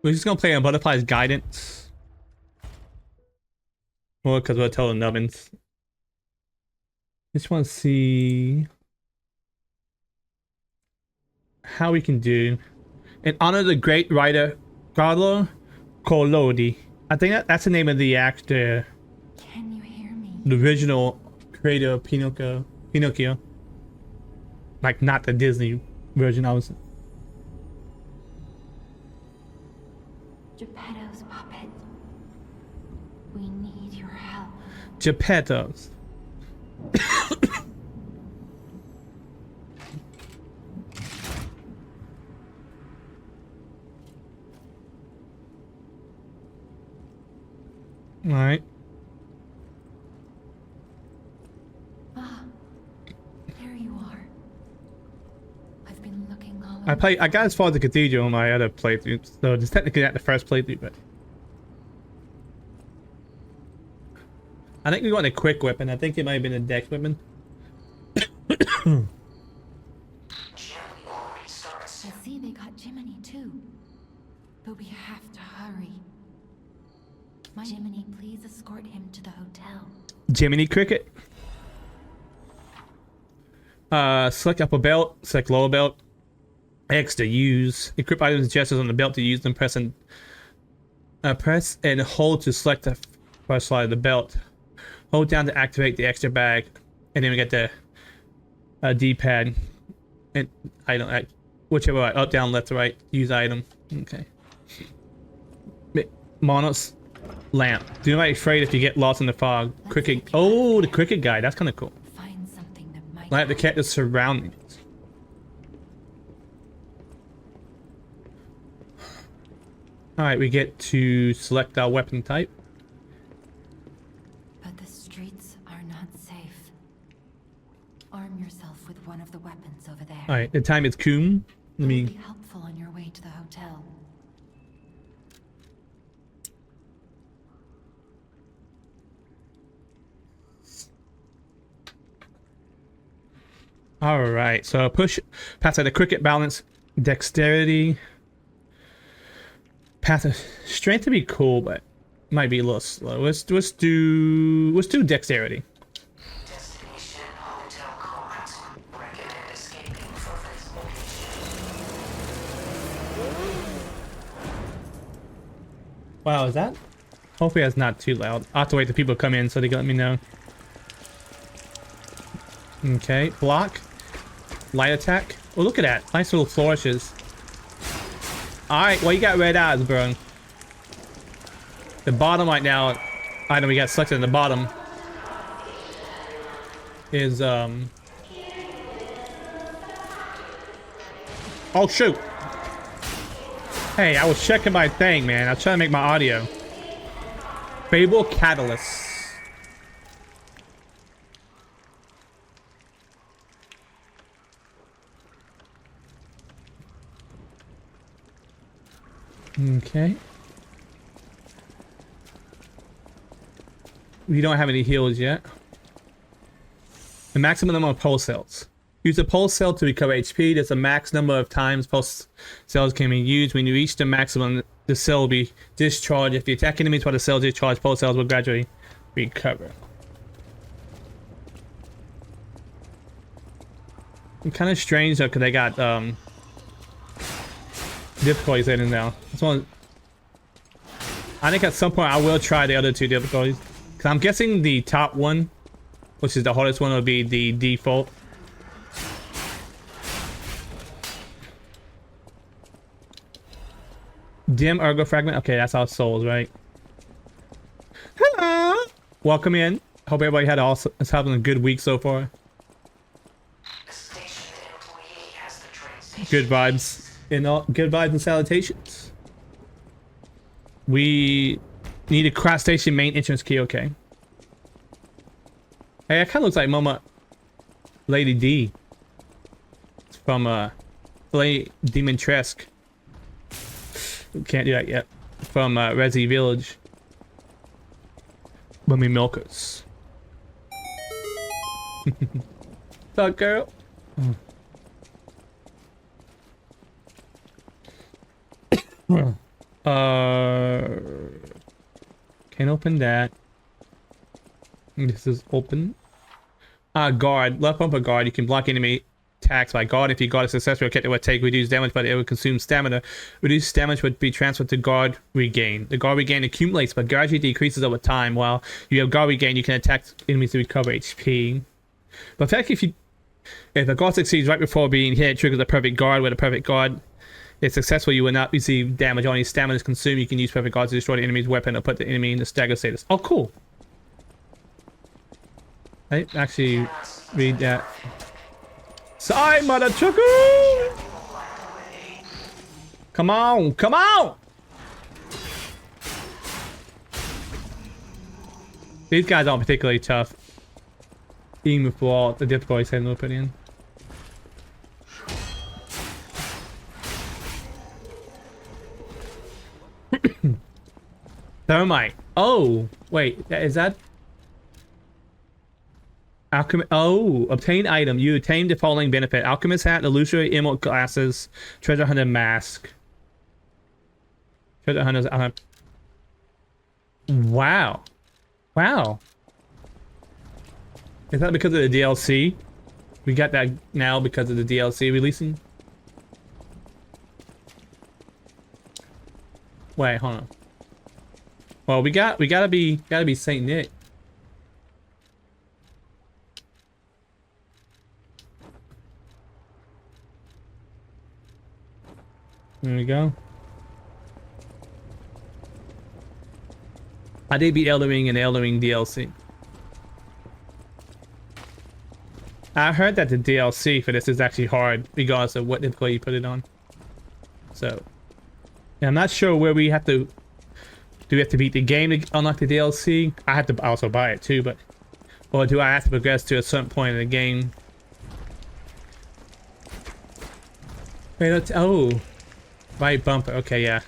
We're just gonna play on Butterfly's Guidance. Well, because we're total nubbins. Just want to see how we can do. In honor of the great writer Carlo Collodi. I think that's the name of the actor. Can you hear me? The original creator of Pinocchio. Like, not the Disney version, obviously. Geppetto's puppet. We need your help. Geppetto's. All right. Ah, there you are. I've been looking all I got as far as the cathedral on my other playthrough, so it's technically not the first playthrough, but I think we want a quick weapon. I think it might have been a dex weapon. I see they got Jiminy too. But we have to hurry. My Jiminy, please escort him to the hotel. Jiminy Cricket. Select upper belt, select lower belt. X to use. Equip items and gestures on the belt to use them. Press and hold to select the first slide of the belt. Hold down to activate the extra bag, and then we get the D-pad and item, whichever way, up, down, left, right. Use item. Okay. Monos lamp. Do not be afraid if you get lost in the fog. Cricket. Oh, the cricket guy. That's kind of cool. Find something that might Light the character's surroundings. Alright, we get to select our weapon type. But the streets are not safe. Arm yourself with one of the weapons over there. Alright, the time is Coom. Let It'll me. be helpful on your way to the hotel. Alright, so push. Pass the cricket balance. Dexterity. Path of strength to be cool, but might be a little slow. Let's do dexterity. Destination Hotel Court. Recommend escaping from this location. Wow, is that? Hopefully that's not too loud. I'll have to wait till people come in so they can let me know. Okay, block. Light attack. Oh, look at that. Nice little flourishes. Alright, well, you got red eyes, bro. The bottom right now, item we got selected in the bottom is, oh, shoot. Hey, I was checking my thing, man. I was trying to make my audio. Fable Catalyst. Okay. We don't have any heals yet. The maximum number of pulse cells. Use a pulse cell to recover HP. There's a max number of times pulse cells can be used. When you reach the maximum, the cell will be discharged. If you attack enemies while the cell is discharged, pulse cells will gradually recover. It's kind of strange though, because they got difficulties in it now. This one, I think at some point I will try the other two difficulties. Cause I'm guessing the top one, which is the hardest one, will be the default. Dim Ergo Fragment. Okay, that's our souls, right? Hello! Welcome in. Hope everybody is having a good week so far. Station employee has the train station. Good vibes. Good vibes and salutations. We need a cross station main entrance key. Okay. Hey, that kind of looks like Mama Lady D. It's from Lady Demontresque. Can't do that yet. From Resi Village. Mummy Milkers. What's up, girl? Uh, can't open that. This is open. Guard. Left bumper guard. You can block enemy attacks by guard. If you guard a successful objective, it would take reduced damage, but it would consume stamina. Reduced damage would be transferred to guard regain. The guard regain accumulates, but gradually decreases over time. While you have guard regain, you can attack enemies to recover HP. But in fact, if a guard succeeds right before being hit, it triggers a perfect guard. With a perfect guard is successful, you will not receive damage. Only stamina is consumed. You can use perfect guards to destroy the enemy's weapon or put the enemy in the stagger status. Oh, cool. I didn't actually read that. Sorry, mother chucker! Come on, come on! These guys aren't particularly tough. Even with all the difficulties I put in. Thermite. Oh, wait, is that? Alchemist. Oh, obtain item. You obtain the following benefit: alchemist hat, illusory emerald glasses, treasure hunter mask. Treasure hunters. Wow, wow. Is that because of the DLC? We got that now because of the DLC releasing. Wait, hold on. Well, we gotta be Saint Nick. There we go. I did beat Elden Ring and Elden Ring DLC. I heard that the DLC for this is actually hard, regardless of what difficulty you put it on. So, yeah, I'm not sure where we have to. Do we have to beat the game to unlock the DLC? I have to also buy it too, but or do I have to progress to a certain point in the game? Wait, let's, oh. Right bumper. Okay, yeah.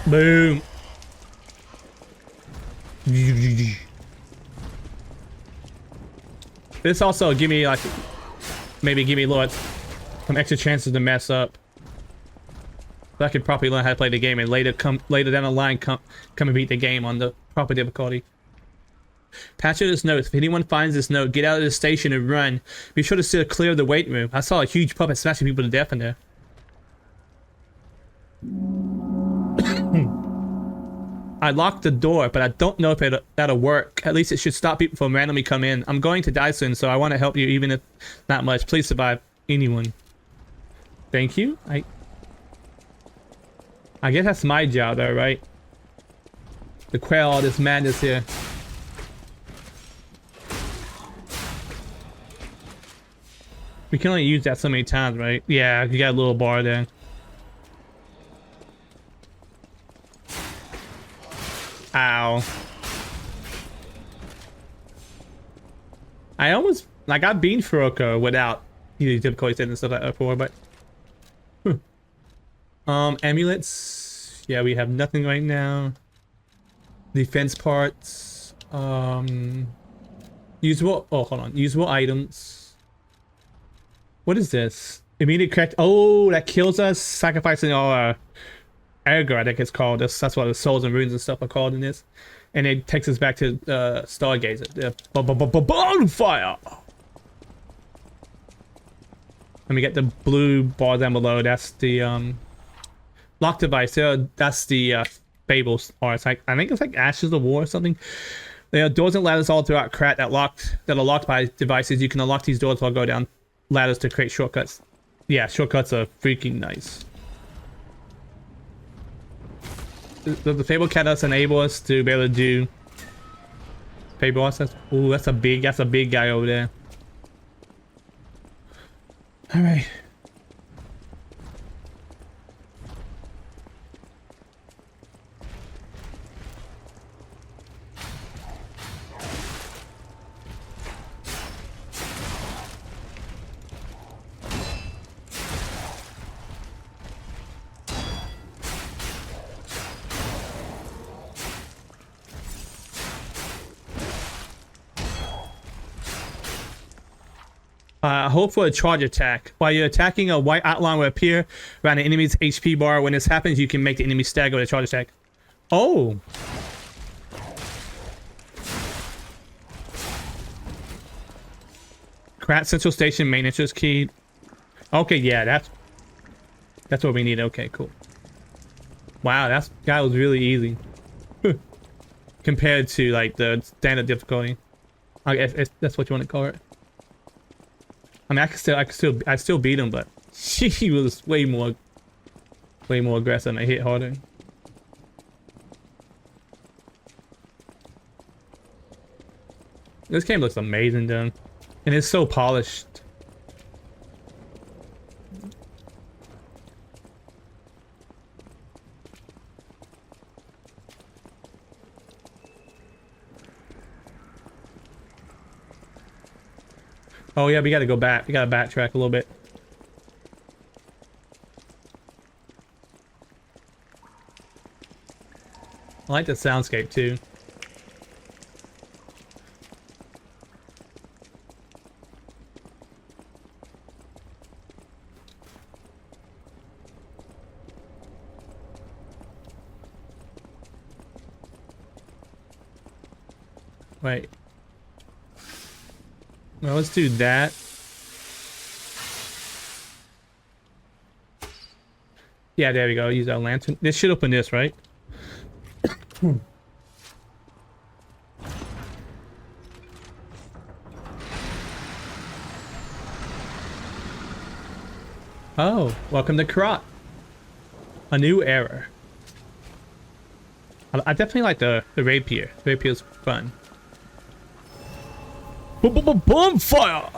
Boom. This also give me like maybe give me a little some extra chances to mess up. So I could probably learn how to play the game and later down the line come and beat the game on the proper difficulty. Patch this note. If anyone finds this note, get out of the station and run. Be sure to steer clear of the waiting room. I saw a huge puppet smashing people to death in there. I locked the door, but I don't know if that'll work. At least it should stop people from randomly coming in. I'm going to die soon, so I want to help you, even if not much. Please survive. Anyone. Thank you. I guess that's my job, though, right? To quell all this madness here. We can only use that so many times, right? Yeah, you got a little bar there. Ow. I almost, like, I've been Furoko without using difficulty and stuff like that before, but... amulets. Yeah, we have nothing right now. Defense parts. Usable, oh, hold on. Usable items. What is this? Immediate correct. Oh, that kills us. Sacrificing our Ergo, I think it's called. That's what the souls and runes and stuff are called in this. And it takes us back to Stargazer. The bonfire. Let me get the blue bar down below. That's the lock device. That's the fables. Or it's like, I think it's like Ashes of War or something. There are doors and ladders all throughout Krat that are locked by devices. You can unlock these doors while go down ladders to create shortcuts. Yeah, shortcuts are freaking nice. The Fable Catalyst enable us to be able to do Fable access. Ooh, that's a big guy over there. Alright. Hold for a charge attack. While you're attacking, a white outline will appear around the enemy's HP bar. When this happens, you can make the enemy stagger with a charge attack. Oh! Krat Central Station main entrance key. Okay, yeah, that's what we need. Okay, cool. Wow, that was really easy compared to like the standard difficulty. If that's what you want to call it. I mean, I still beat him, but she was way more aggressive and I hit harder. This game looks amazing, though, and it's so polished. Oh yeah, we gotta go back. We gotta backtrack a little bit. I like the soundscape too. Wait. Well, let's do that. Yeah, there we go. Use our lantern. This should open this, right? Oh, welcome to Krat. A new era. I definitely like the rapier. The rapier's fun. Bonfire!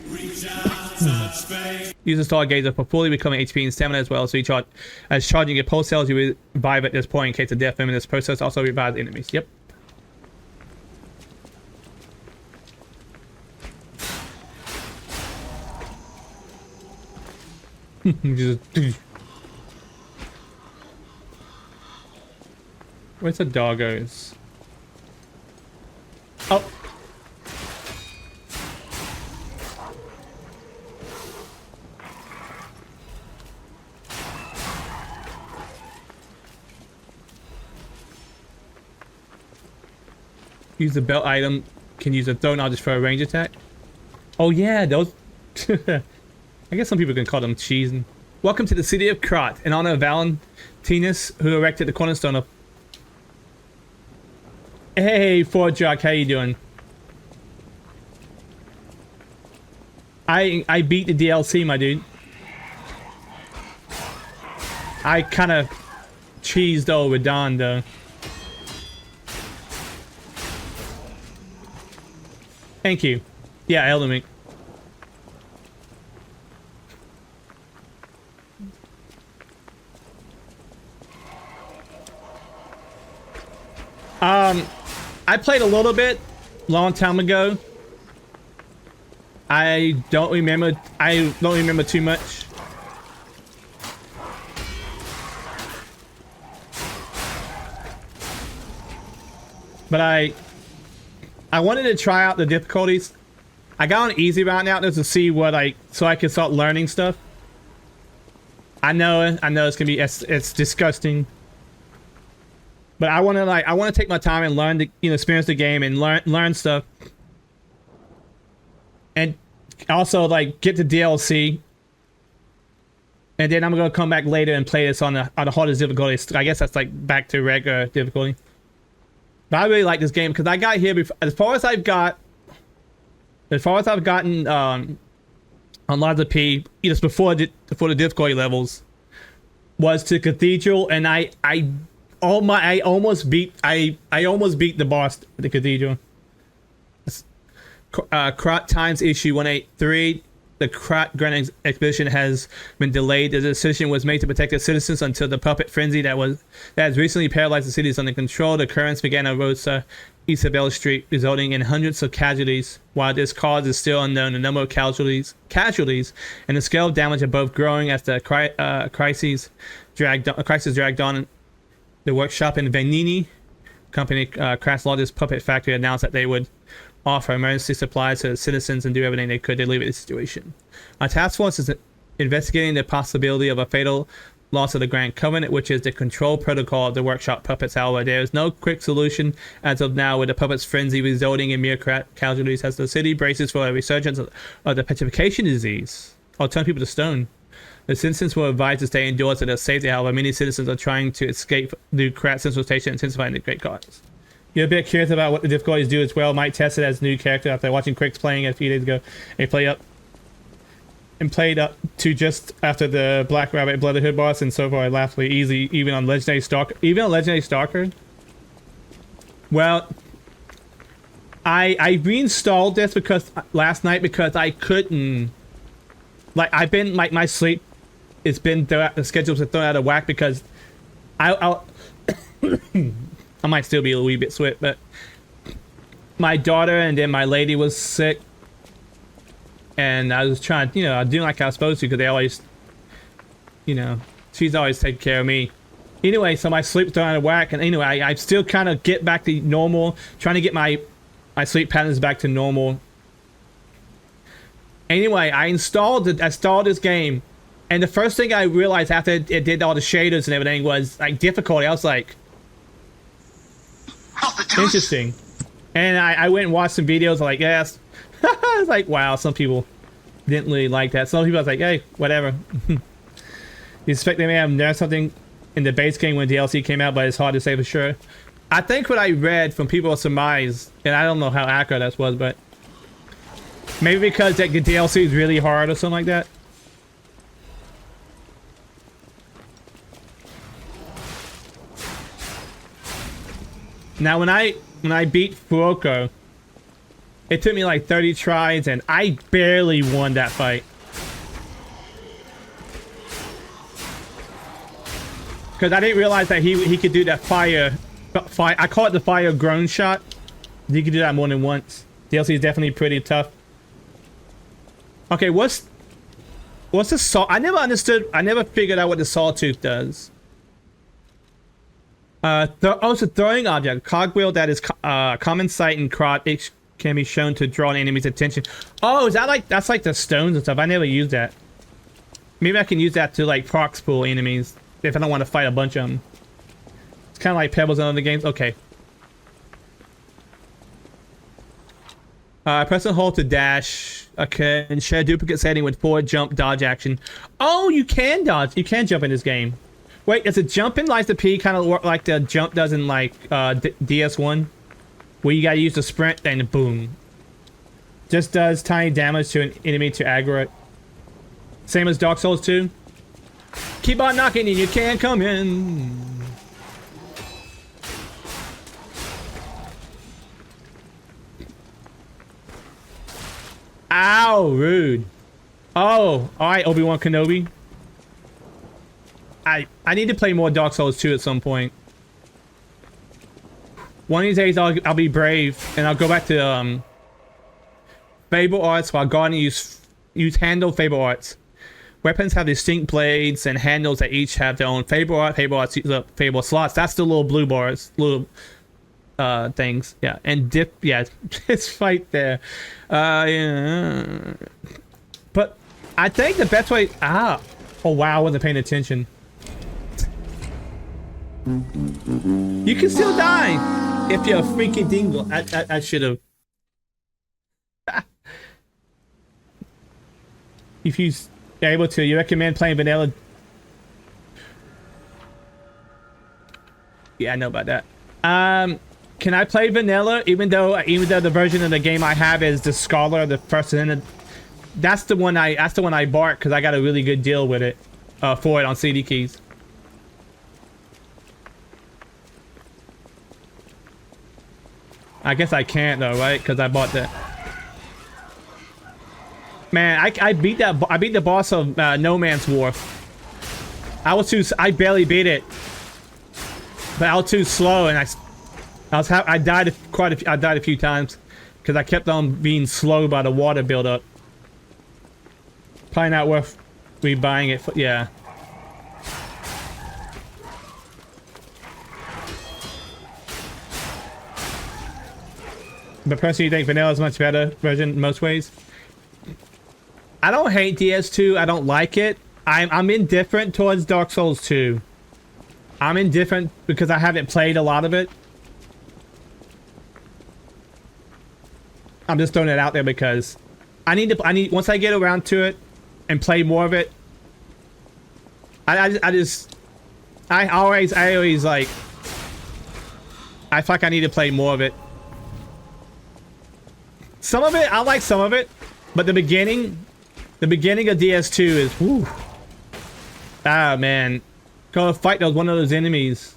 Use the Stargazer for fully becoming HP and stamina as well, so you as charging your pulse cells, you revive at this point in case of death. And this process also revives enemies. Yep. Where's the doggos? Oh. Use the belt item. Can use a throw knowledge for a range attack. Oh yeah, those. I guess some people can call them cheese. Welcome to the city of Krat, in honor of Valentinus, who erected the cornerstone of. Hey, Fordjock, how you doing? I beat the DLC, my dude. I kind of cheesed over Don, though. Thank you. Yeah, Elden Ring. I played a little bit long time ago. I don't remember too much. But I wanted to try out the difficulties. I got on easy right now just to see what so I can start learning stuff. I know it's gonna be it's disgusting. But I want to take my time and learn experience the game and learn stuff. And also get the DLC. And then I'm going to come back later and play this on the hardest difficulty. I guess that's back to regular difficulty. But I really like this game because I got here before, as far as I've gotten on Lies of P, just before the difficulty levels, was to Cathedral, and I almost beat the boss at the Cathedral. Krat Times issue 183. The Krat Grand Expedition has been delayed. The decision was made to protect the citizens until the puppet frenzy that has recently paralyzed the city is under control. The occurrence began on Rosa Isabel Street, resulting in hundreds of casualties. While this cause is still unknown, the number of casualties and the scale of damage are both growing as the crisis dragged on. The workshop in Venini company, Krat's largest puppet factory, announced that they would offer emergency supplies to the citizens and do everything they could to alleviate the situation. Our task force is investigating the possibility of a fatal loss of the Grand Covenant, which is the control protocol of the workshop puppets. However, there is no quick solution as of now, with the puppets' frenzy resulting in mere casualties as the city braces for a resurgence of the petrification disease. I'll turn people to stone. The citizens were advised to stay indoors for their safety. However, many citizens are trying to escape the Krat Central Station, intensifying the great cause. You're a bit curious about what the difficulties do as well. Might test it as a new character after watching Quick's playing it a few days ago. They played up to just after the Black Rabbit Brotherhood boss, and so far I laughably easy even on Legendary Stalker. Even on Legendary Stalker? Well, I reinstalled this because last night because I couldn't. Like, I've been like my sleep. It's been the schedule's been thrown out of whack because I might still be a wee bit sweat, but my daughter and then my lady was sick, and I was trying, you know, I was doing like I was supposed to because they always, you know, she's always taking care of me. Anyway, so my sleep's thrown out of whack, and anyway, I still kind of get back to normal, trying to get my sleep patterns back to normal. Anyway, I installed this game, and the first thing I realized after it did all the shaders and everything was like difficulty. I was like, interesting. And I went and watched some videos like, yes. I was like, wow, some people didn't really like that. Some people I was like, hey, whatever. You expect they may have done something in the base game when DLC came out, but it's hard to say for sure. I think what I read from people surmise, and I don't know how accurate that was, but maybe because that the DLC is really hard or something like that. Now, when I beat Fuoco, it took me like 30 tries, and I barely won that fight. Because I didn't realize that he could do that fire. I call it the fire groan shot. He could do that more than once. DLC is definitely pretty tough. Okay, what's the saw? I never figured out what the sawtooth does. It's a throwing object. Cogwheel that is common sight in Krot. It can be shown to draw an enemy's attention. Oh, is that like, that's like the stones and stuff? I never used that. Maybe I can use that to like prox pull enemies if I don't want to fight a bunch of them. It's kind of like pebbles in other games. Okay. Press and hold to dash. Okay, and share duplicate setting with forward jump dodge action. Oh, you can dodge. You can jump in this game. Wait, does it jump in like the P kind of work like the jump does in like DS1? Where you gotta use the sprint, then boom. Just does tiny damage to an enemy to aggro it. Same as Dark Souls 2. Keep on knocking and you can't come in. Ow, rude. Oh, alright, Obi-Wan Kenobi. I need to play more Dark Souls 2 at some point. One of these days I'll be brave and I'll go back to Fable Arts while Garden use handle Fable Arts. Weapons have distinct blades and handles that each have their own Fable Art. Fable Arts use up Fable slots. That's the little blue bars, little things. Yeah, and dip. Yeah, it's right there. Yeah. But I think the best way. Oh wow, I wasn't paying attention. You can still die if you're a freaking dingle. I should have. If you're able to, you recommend playing vanilla. Yeah, I know about that. Can I play vanilla even though the version of the game I have is the Scholar, the first and that's the one I bought because I got a really good deal with it for it on CD keys. I guess I can't though, right? Because I bought that. Man, I beat the boss of No Man's Wharf. I barely beat it, but I was too slow, and I died a few times because I kept on being slow by the water buildup. Probably not worth rebuying it. Yeah. But personally, you think vanilla is a much better version in most ways? I don't hate DS2. I don't like it. I'm indifferent towards Dark Souls 2. I'm indifferent because I haven't played a lot of it. I'm just throwing it out there because I need once I get around to it and play more of it. I always like, I feel like I need to play more of it. Some of it, I like some of it, but the beginning of DS2 is, whew. Ah, man. Go fight one of those enemies.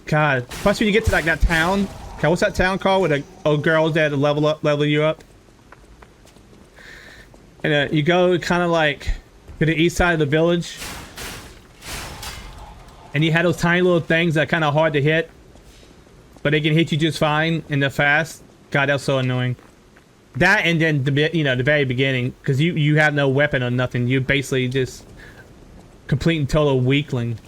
God. Plus when you get to like that town. Okay, what's that town called? With the old girls there to level you up. And you go kind of like to the east side of the village. And you have those tiny little things that are kind of hard to hit. But they can hit you just fine and they're fast. God, that's so annoying. That and then the very beginning, because you have no weapon or nothing. You're basically just complete and total weakling.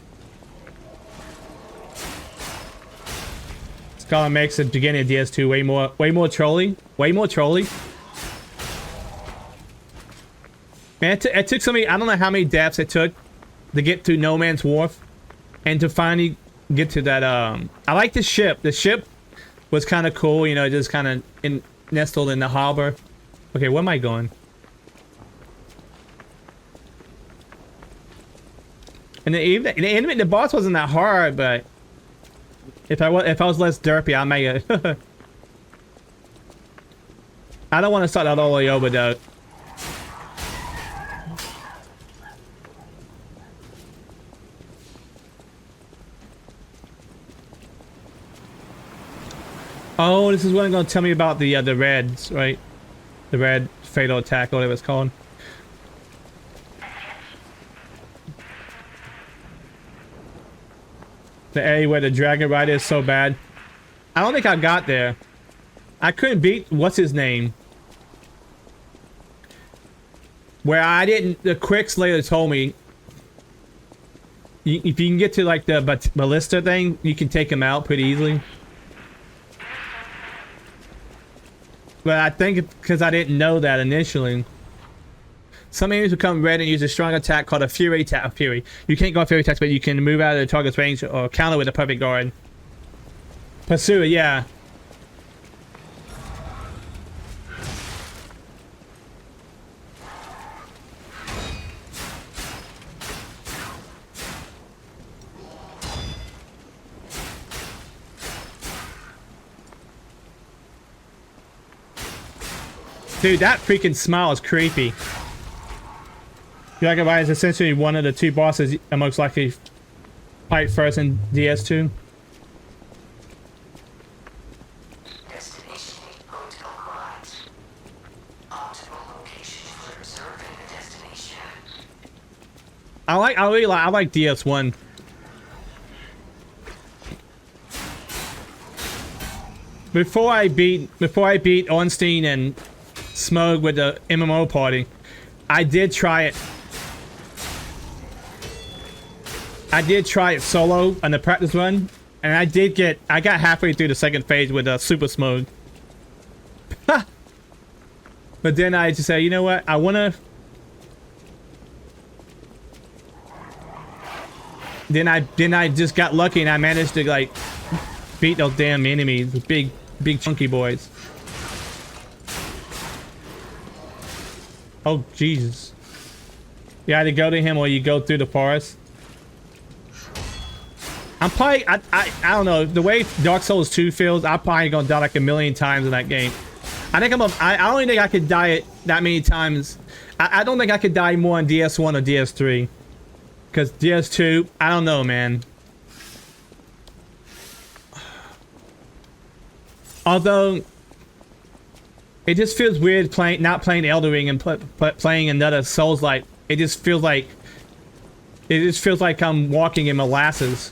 This kind of makes the beginning of DS2 way more trolly. Way more trolly. Man, it took somebody, I don't know how many deaths it took to get to No Man's Wharf and to finally get to that. I like the ship. The ship was kind of cool, you know, just kind of nestled in the harbor. Okay, where am I going? And the boss wasn't that hard, but if I was less derpy, I may. I don't want to start that all the way over though. Oh, this is what I'm going to tell me about the reds, right? The red fatal attack, or whatever it's called. The area where the dragon rider is so bad. I don't think I got there. I couldn't beat what's his name. Where I didn't. The quicks later told me. If you can get to like the ballista thing, you can take him out pretty easily. But I think because I didn't know that initially. Some enemies become red and use a strong attack called a Fury attack. Fury. You can't go Fury attacks, but you can move out of the target's range or counter with a perfect guard. Pursue it, yeah. Dude, that freaking smile is creepy. Dragonbite is essentially one of the two bosses I most likely fight first in DS2. Destination Hotel Quads. Optimal location for observing the destination. I like DS1. Before I beat Ornstein and Smug with the MMO party, I did try it. I did try it solo on the practice run, and I got halfway through the second phase with Super Smug. But then I just said, you know what? Then I just got lucky and I managed to like beat those damn enemies, the big chunky boys. Oh Jesus! You either go to him or you go through the forest. I'm probably I don't know, the way Dark Souls 2 feels. I'm probably gonna die like a million times in that game. I think I don't think I could die it that many times. I don't think I could die more on DS1 or DS3. Because DS2, I don't know, man. Although it just feels weird not playing Elden Ring and playing another Souls-like. It just feels like I'm walking in molasses.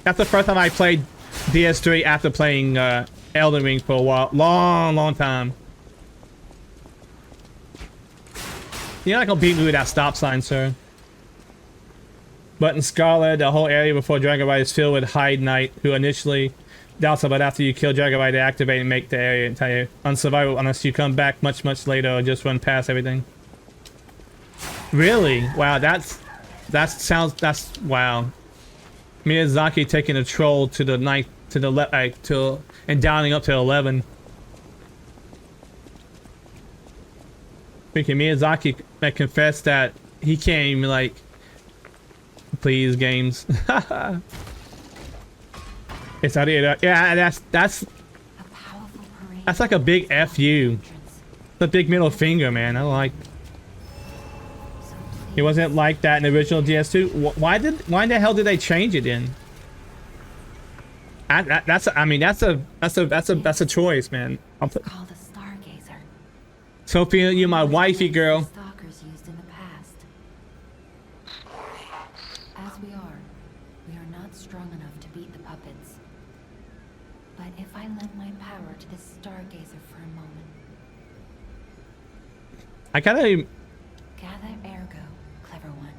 That's the first time I played DS3 after playing Elden Ring for a while. Long time. You're not gonna beat me with that stop sign, sir. But in Scarlet, the whole area before Dragonite is filled with Hide Knight, who initially doubts, but after you kill Dragonite, they activate and make the area entire unsurvivable unless you come back much later or just run past everything. Really? Wow, that's wow. Miyazaki taking a troll to the ninth, to the left, and downing up to 11. Freaking Miyazaki confessed that he can't even like please games. It's out here. Yeah, that's A powerful parade. that's like a big FU. Entrance. The big middle finger, man. I like. So It please, wasn't like that in the original DS2. Why the hell did they change it in? That's a choice, man. call the Stargazer. Sophia, you're my wifey, girl. Stalkers used in the past. As we are not strong enough to beat the puppets. But if I lend my power to the Stargazer for a moment, I gotta. gather ergo, clever one.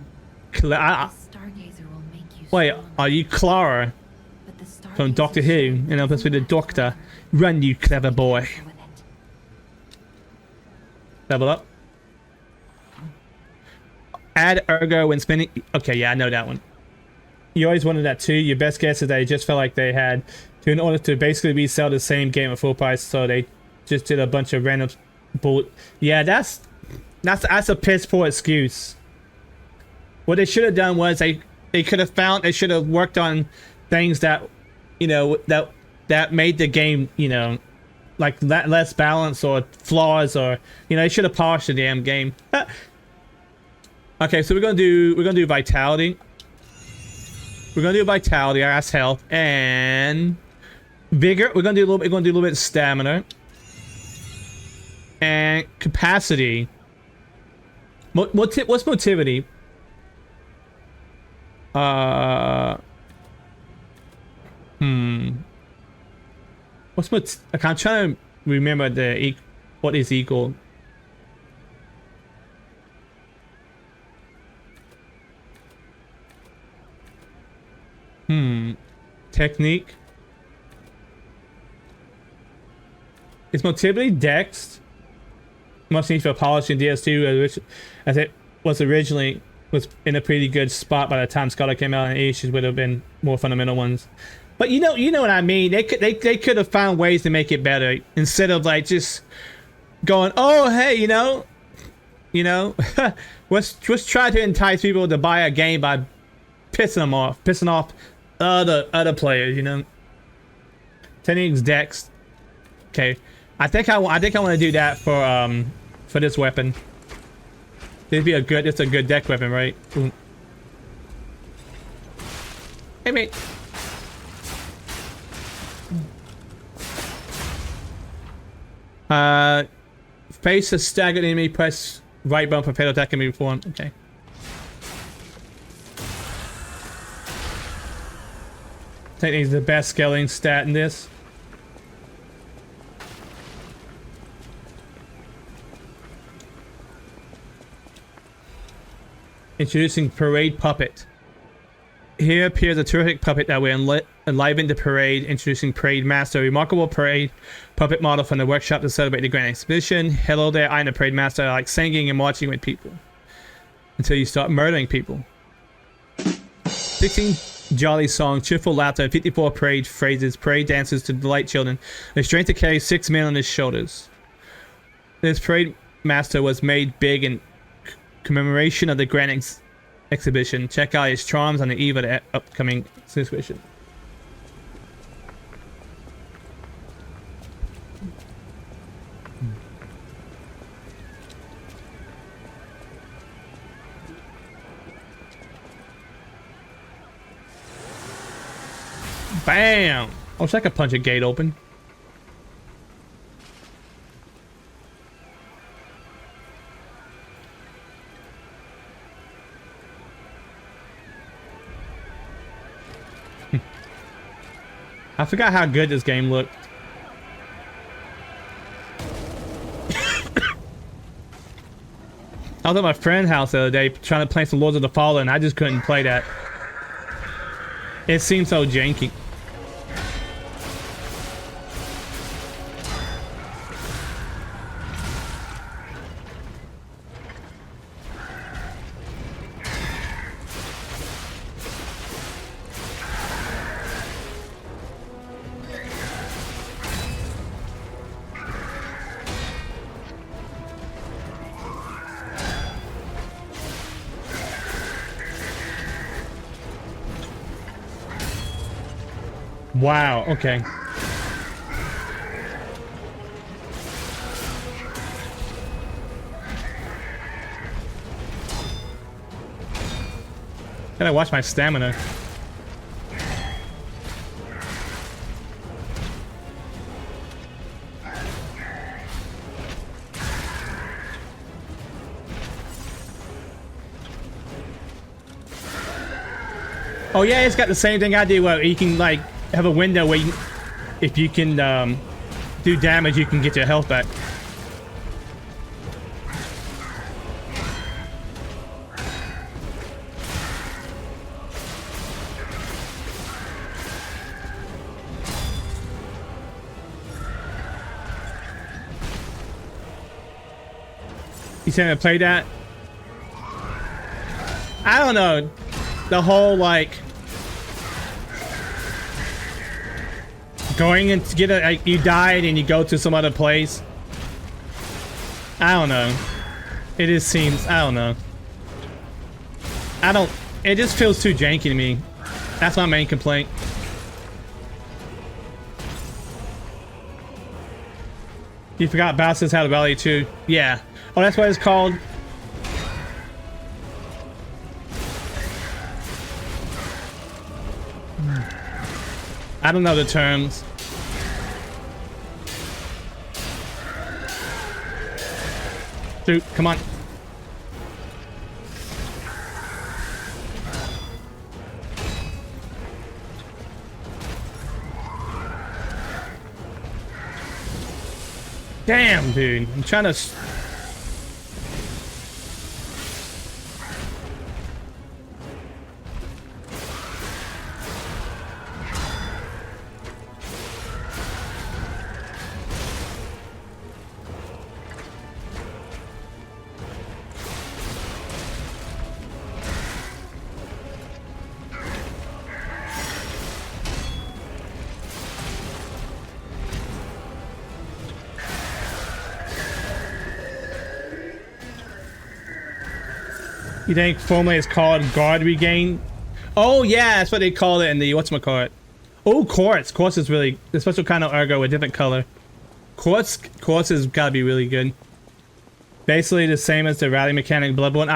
The I, Stargazer will make you wait, strong, are you Clara but the from Stargazer Doctor Who? shouldn't And I'm supposed to be the match Doctor. Clever. Run, you clever boy. With it. Level up. Add ergo when spinning. Okay, yeah, I know that one. You always wanted that too. Your best guess is they just felt like they had to, in order to basically resell the same game at full price, so they just did a bunch of random bull. Yeah, that's a piss poor excuse. What they should have done was they should have worked on things that, you know, that made the game, you know, like less balance or flaws, or, you know, they should have polished the damn game. Okay, so we're gonna do vitality. We're gonna do vitality, that's health, and vigor. We're gonna do a little bit of stamina and capacity. What's motivity? What's like, I'm trying to remember what is equal. Technique. Is motility dex? Must need for polishing DS2 as it was originally was in a pretty good spot by the time Scholar came out, and issues would have been more fundamental ones. But you know what I mean. They could have found ways to make it better instead of like just going, oh hey, you know, let's try to entice people to buy a game by pissing off other players, you know. Techniques dex. Okay, I think I want to do that for this weapon. It's a good deck weapon, right? Ooh. Hey mate. Face a staggered enemy, press right button for fatal attack can be performed. Okay. Technique is the best scaling stat in this. Introducing Parade Puppet. Here appears a terrific puppet that will enliven the parade, introducing Parade Master, a remarkable parade puppet model from the workshop to celebrate the Grand Exhibition. Hello there, I'm the Parade Master. I like singing and marching with people until you start murdering people. 16 jolly song, cheerful laughter, 54 parade phrases, parade dances to delight children, the strength to carry 6 men on his shoulders. This Parade Master was made big in commemoration of the Grand Exhibition. Check out his charms on the eve of the upcoming exhibition. Bam! I wish I could punch a gate open. I forgot how good this game looked. I was at my friend's house the other day trying to play some Lords of the Fallen, and I just couldn't play that. It seems so janky. Wow, okay. Gotta watch my stamina. Oh yeah, it's got the same thing I do where you can like have a window where you, if you can do damage, you can get your health back. You saying to play that? I don't know. The whole like going and get a like, you died and you go to some other place. I don't know. It just seems I don't know. It just feels too janky to me. That's my main complaint. You forgot Bowser's How to Valley too. Yeah. Oh, that's what it's called. I don't know the terms. Dude, come on. Damn, dude. I'm trying to... You think formerly it's called guard regain? Oh yeah, that's what they call it in the whatchamacallit. Oh, quartz. Quartz is really a special kind of ergo with different color. Quartz has gotta be really good. Basically the same as the rally mechanic Bloodborne.